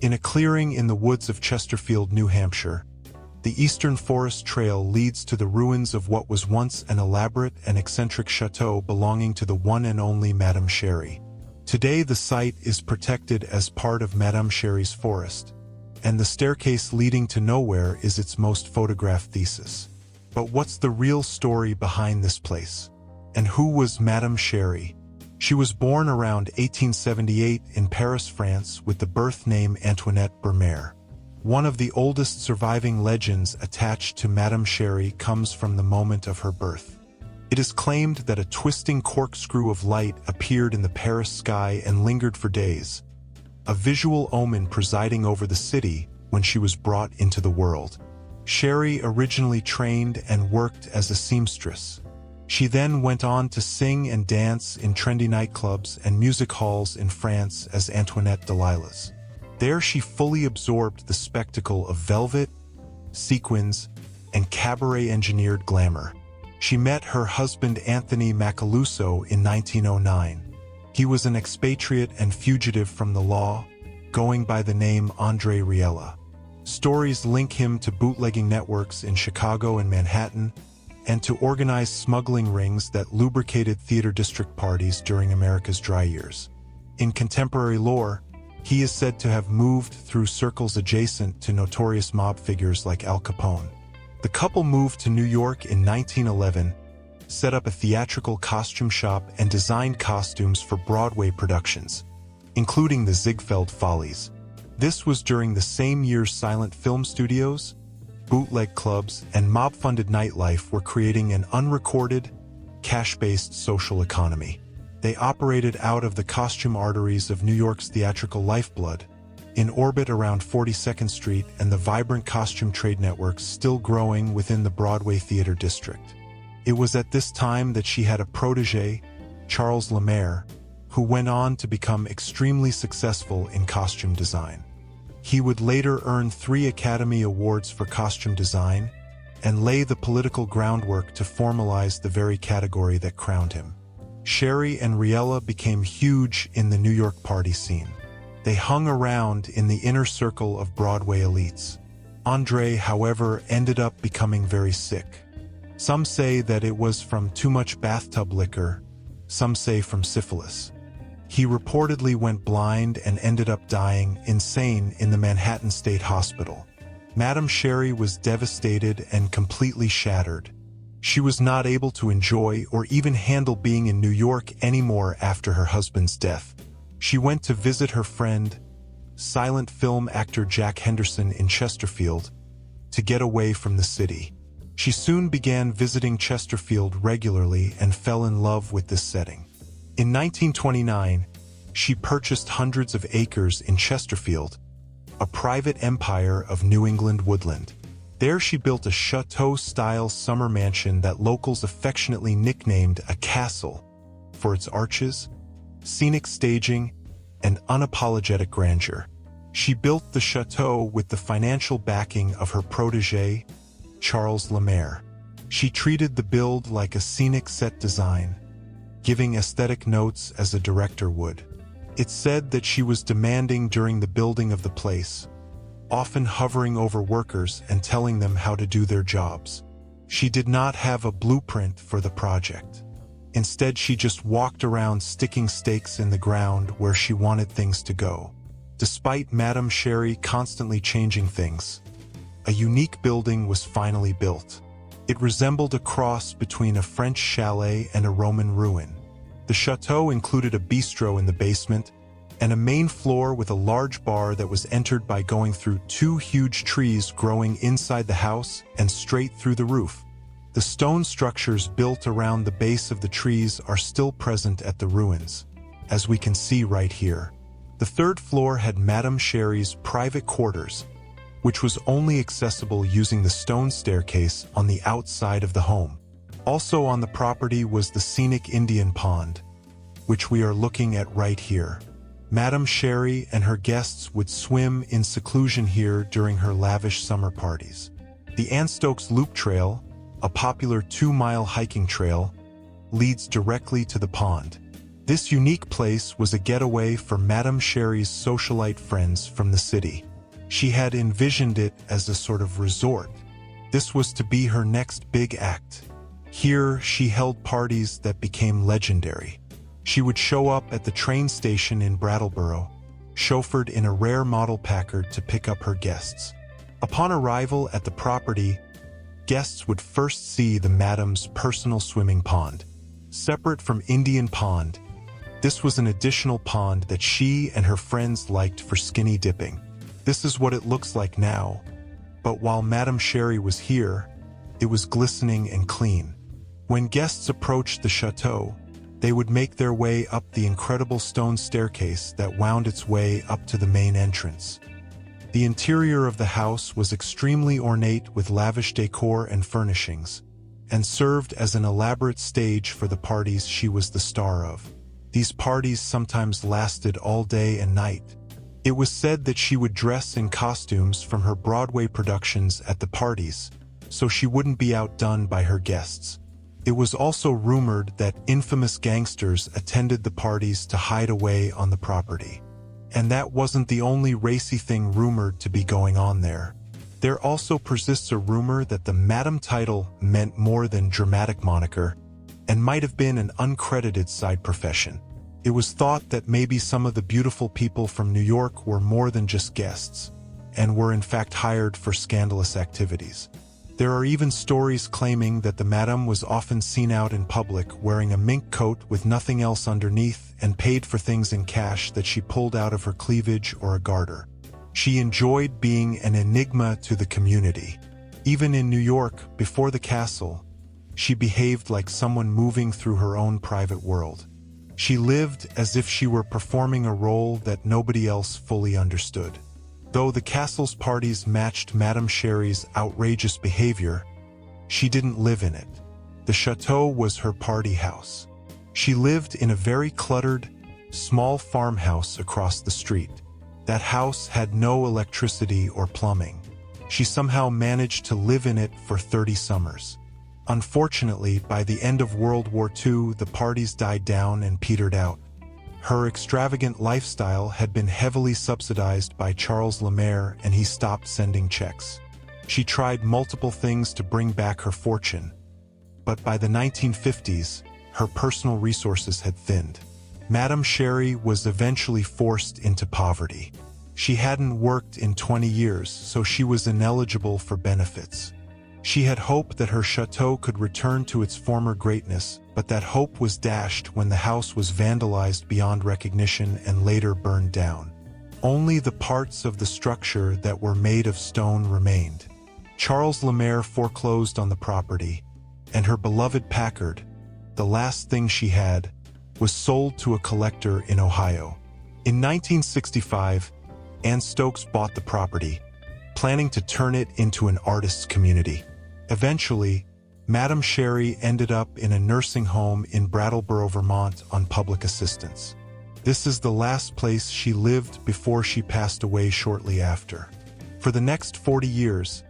In a clearing in the woods of Chesterfield, New Hampshire, the Eastern Forest Trail leads to the ruins of what was once an elaborate and eccentric chateau belonging to the one and only Madame Sherri. Today the site is protected as part of Madame Sherri's forest, and the staircase leading to nowhere is its most photographed thesis. But what's the real story behind this place? And who was Madame Sherri? She was born around 1878 in Paris, France, with the birth name Antoinette Brumaire. One of the oldest surviving legends attached to Madame Sherri comes from the moment of her birth. It is claimed that a twisting corkscrew of light appeared in the Paris sky and lingered for days, a visual omen presiding over the city when she was brought into the world. Sherri originally trained and worked as a seamstress. She then went on to sing and dance in trendy nightclubs and music halls in France as Antoinette Delilah's. There she fully absorbed the spectacle of velvet, sequins, and cabaret-engineered glamour. She met her husband Anthony Macaluso in 1909. He was an expatriate and fugitive from the law, going by the name Andre Riella. Stories link him to bootlegging networks in Chicago and Manhattan, and to organized smuggling rings that lubricated theater district parties during America's dry years. In contemporary lore, he is said to have moved through circles adjacent to notorious mob figures like Al Capone. The couple moved to New York in 1911, set up a theatrical costume shop and designed costumes for Broadway productions, including the Ziegfeld Follies. This was during the same year silent film studios, bootleg clubs, and mob-funded nightlife were creating an unrecorded, cash-based social economy. They operated out of the costume arteries of New York's theatrical lifeblood, in orbit around 42nd Street and the vibrant costume trade networks still growing within the Broadway theater district. It was at this time that she had a protege, Charles Lemaire, who went on to become extremely successful in costume design. He would later earn 3 Academy Awards for costume design and lay the political groundwork to formalize the very category that crowned him. Sherri and Riella became huge in the New York party scene. They hung around in the inner circle of Broadway elites. Andre, however, ended up becoming very sick. Some say that it was from too much bathtub liquor, some say from syphilis. He reportedly went blind and ended up dying insane in the Manhattan State Hospital. Madame Sherri was devastated and completely shattered. She was not able to enjoy or even handle being in New York anymore after her husband's death. She went to visit her friend, silent film actor Jack Henderson in Chesterfield, to get away from the city. She soon began visiting Chesterfield regularly and fell in love with this setting. In 1929, she purchased hundreds of acres in Chesterfield, a private empire of New England woodland. There she built a chateau-style summer mansion that locals affectionately nicknamed a castle for its arches, scenic staging, and unapologetic grandeur. She built the chateau with the financial backing of her protege, Charles Lemaire. She treated the build like a scenic set design, giving aesthetic notes as a director would. It's said that she was demanding during the building of the place, often hovering over workers and telling them how to do their jobs. She did not have a blueprint for the project. Instead, she just walked around sticking stakes in the ground where she wanted things to go. Despite Madame Sherri constantly changing things, a unique building was finally built. It resembled a cross between a French chalet and a Roman ruin. The chateau included a bistro in the basement and a main floor with a large bar that was entered by going through 2 huge trees growing inside the house and straight through the roof. The stone structures built around the base of the trees are still present at the ruins, as we can see right here. The 3rd floor had Madame Sherri's private quarters, which was only accessible using the stone staircase on the outside of the home. Also on the property was the scenic Indian pond, which we are looking at right here. Madame Sherri and her guests would swim in seclusion here during her lavish summer parties. The Ann Stokes Loop Trail, a popular 2-mile hiking trail, leads directly to the pond. This unique place was a getaway for Madame Sherri's socialite friends from the city. She had envisioned it as a sort of resort. This was to be her next big act. Here, she held parties that became legendary. She would show up at the train station in Brattleboro, chauffeured in a rare model Packard to pick up her guests. Upon arrival at the property, guests would first see the Madame's personal swimming pond. Separate from Indian Pond, this was an additional pond that she and her friends liked for skinny dipping. This is what it looks like now, but while Madame Sherri was here, it was glistening and clean. When guests approached the chateau, they would make their way up the incredible stone staircase that wound its way up to the main entrance. The interior of the house was extremely ornate with lavish decor and furnishings, and served as an elaborate stage for the parties she was the star of. These parties sometimes lasted all day and night. It was said that she would dress in costumes from her Broadway productions at the parties, so she wouldn't be outdone by her guests. It was also rumored that infamous gangsters attended the parties to hide away on the property. And that wasn't the only racy thing rumored to be going on there. There also persists a rumor that the Madame title meant more than dramatic moniker, and might have been an uncredited side profession. It was thought that maybe some of the beautiful people from New York were more than just guests, and were in fact hired for scandalous activities. There are even stories claiming that the Madame was often seen out in public wearing a mink coat with nothing else underneath and paid for things in cash that she pulled out of her cleavage or a garter. She enjoyed being an enigma to the community. Even in New York, before the castle, she behaved like someone moving through her own private world. She lived as if she were performing a role that nobody else fully understood. Though the castle's parties matched Madame Sherri's outrageous behavior, she didn't live in it. The chateau was her party house. She lived in a very cluttered, small farmhouse across the street. That house had no electricity or plumbing. She somehow managed to live in it for 30 summers. Unfortunately, by the end of World War II, the parties died down and petered out. Her extravagant lifestyle had been heavily subsidized by Charles Lemaire, and he stopped sending checks. She tried multiple things to bring back her fortune, but by the 1950s, her personal resources had thinned. Madame Sherri was eventually forced into poverty. She hadn't worked in 20 years, so she was ineligible for benefits. She had hoped that her chateau could return to its former greatness, but that hope was dashed when the house was vandalized beyond recognition and later burned down. Only the parts of the structure that were made of stone remained. Charles Lemaire foreclosed on the property, and her beloved Packard, the last thing she had, was sold to a collector in Ohio. In 1965, Anne Stokes bought the property, planning to turn it into an artist's community. Eventually, Madame Sherri ended up in a nursing home in Brattleboro, Vermont on public assistance. This is the last place she lived before she passed away shortly after. For the next 40 years,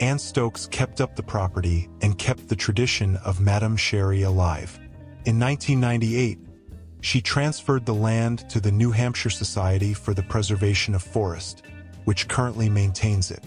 Anne Stokes kept up the property and kept the tradition of Madame Sherri alive. In 1998, she transferred the land to the New Hampshire Society for the Preservation of Forest, which currently maintains it.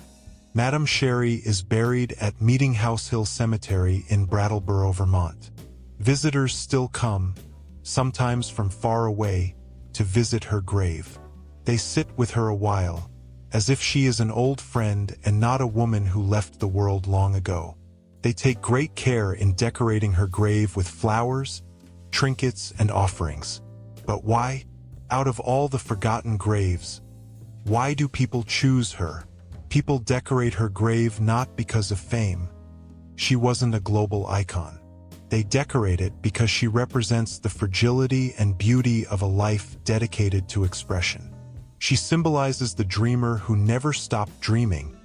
Madame Sherri is buried at Meeting House Hill Cemetery in Brattleboro, Vermont. Visitors still come, sometimes from far away, to visit her grave. They sit with her a while, as if she is an old friend and not a woman who left the world long ago. They take great care in decorating her grave with flowers, trinkets, and offerings. But why? Out of all the forgotten graves, why do people choose her? People decorate her grave not because of fame. She wasn't a global icon. They decorate it because she represents the fragility and beauty of a life dedicated to expression. She symbolizes the dreamer who never stopped dreaming,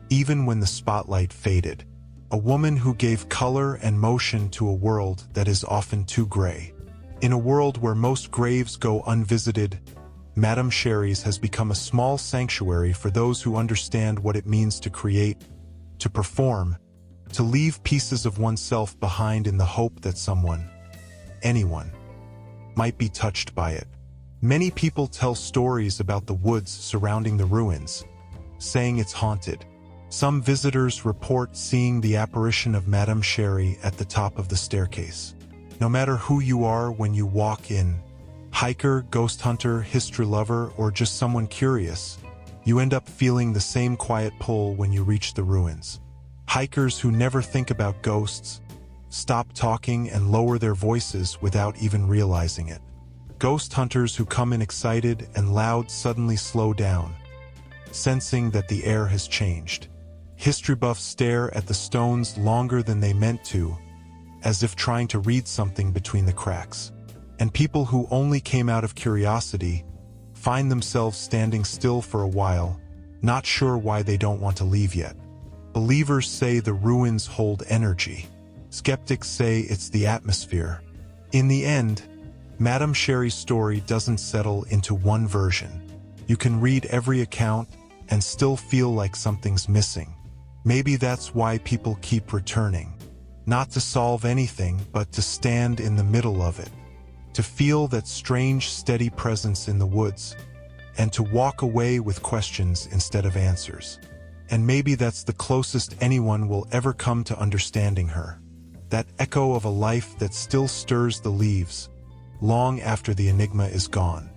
even when the spotlight faded. A woman who gave color and motion to a world that is often too gray. In a world where most graves go unvisited, Madame Sherri's has become a small sanctuary for those who understand what it means to create, to perform, to leave pieces of oneself behind in the hope that someone, anyone, might be touched by it. Many people tell stories about the woods surrounding the ruins, saying it's haunted. Some visitors report seeing the apparition of Madame Sherri at the top of the staircase. No matter who you are when you walk in, hiker, ghost hunter, history lover, or just someone curious, you end up feeling the same quiet pull when you reach the ruins. Hikers who never think about ghosts stop talking and lower their voices without even realizing it. Ghost hunters who come in excited and loud suddenly slow down, sensing that the air has changed. History buffs stare at the stones longer than they meant to, as if trying to read something between the cracks. And people who only came out of curiosity find themselves standing still for a while, not sure why they don't want to leave yet. Believers say the ruins hold energy. Skeptics say it's the atmosphere. In the end, Madame Sherri's story doesn't settle into one version. You can read every account and still feel like something's missing. Maybe that's why people keep returning. Not to solve anything, but to stand in the middle of it. To feel that strange, steady presence in the woods, and to walk away with questions instead of answers. And maybe that's the closest anyone will ever come to understanding her. That echo of a life that still stirs the leaves, long after the enigma is gone.